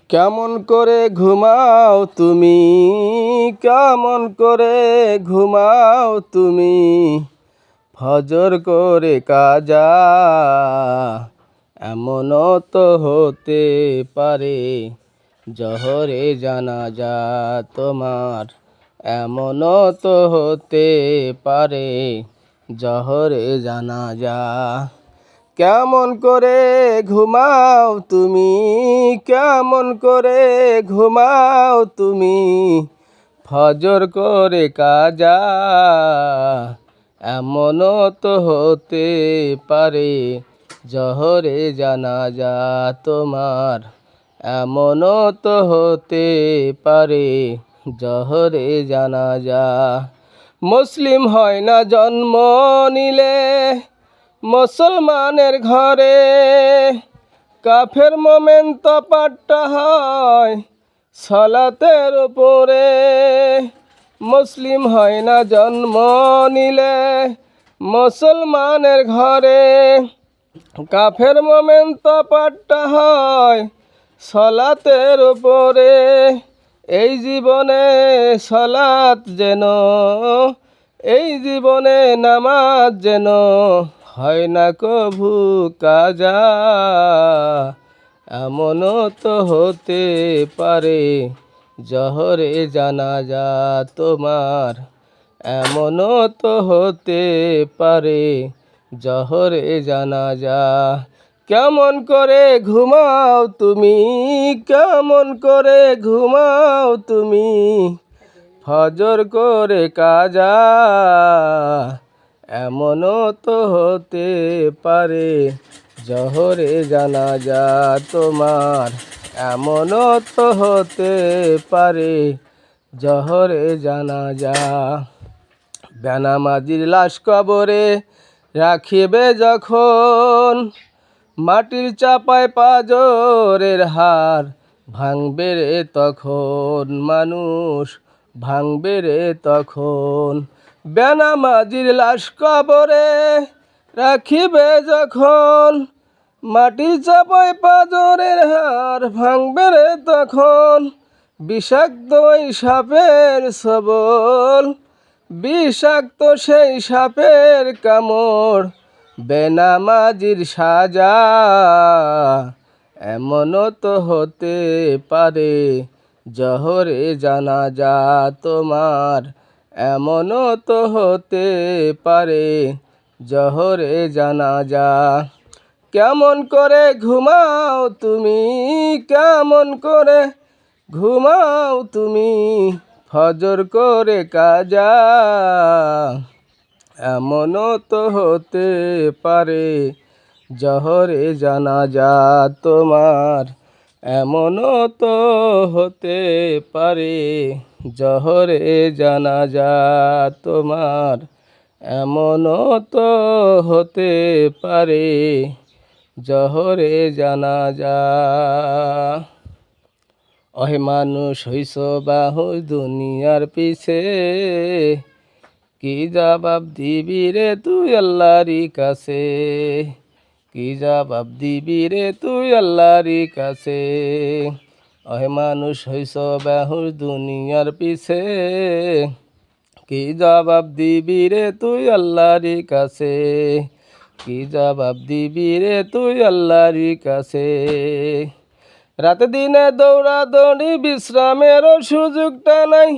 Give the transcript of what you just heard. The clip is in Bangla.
কেমন করে ঘুমাও তুমি, কেমন করে ঘুমাও তুমি, ফজর করে কাজা। এমনও তো হতে পারে জহরে জানাজা তোমার, এমনও তো হতে পারে জহরে জানাজা। কেমন করে ঘুমাও তুমি, কেমন করে ঘুমাও তুমি, ফজর করে কাজা। এমনও তো হতে পারে জহরে জানাজা তোমার, এমনও তো হতে পারে জহরে জানাজা। মুসলিম হয় না জন্ম নিলে মুসলমানের ঘরে, কাফের মোমেন তো পাট্টা হয় সালাতের উপরে। মুসলিম হয় না জন্ম নিলে মুসলমানের ঘরে, কাফের মোমেন তো পাট্টা হয় সালাতের উপরে। এই জীবনে সালাত যেন, এই জীবনে নামাজ যেন হয় না কভু কাজা। এমনও তো হতে পারে জহরে জানাজা তোমার, এমনও তো হতে পারে জহরে জানাজা। কেমন করে ঘুমাও তুমি, কেমন করে ঘুমাও তুমি, ফজর করে কাজা। এমনও তো হতে পারে জহরে জানাজা তোমার, এমনও তো হতে পারে জহরে জানাজা। বেনামাজির লাশ কবরে রাখিবে যখন, মাটির চাপায় পাজরের হার ভাঙবে রে তখন, মানুষ ভাঙবে রে তখন। বেনামাজির লাশ কবরে রাখিবে যখন, মাটির চাপায় পাজরের হার ভাঙবে রে তখন। বিষাক্ত ওই সাপের সবল, বিষাক্ত সেই সাপের কামড়, বেনামাজির সাজা। এমনও তো হতে পারে জহরে জানাজা তোমার, এমনও তো হতে পারে জহরে জানাজা। কেমন করে ঘুমাও তুমি, কেমন করে ঘুমাও তুমি, ফজর করে কাজা। এমনও তো হতে পারে জহরে জানাজা তোমার, এমনও তো হতে পারে জহরে জানাজা তোমার, এমনও তো হতে পারে জহরে জানাজা। ওহে মানুষ হইছ বাহু দুনিয়ার পিছে, কি জবাব দিবি রে তুই আল্লাহরই কাছে, কি জবাব দিবি রে তুই আল্লাহরই কাছে। ওহে মানুষ হইছ বাহু দুনিয়ার পিছে, কি জবাব দিবি রে তুই আল্লাহরই কাছে, কি জবাব দিবি রে তুই আল্লাহরই কাছে। রাতে দিনে দৌড়া দৌড়ি বিশ্রামেরও সুযোগটা নাই,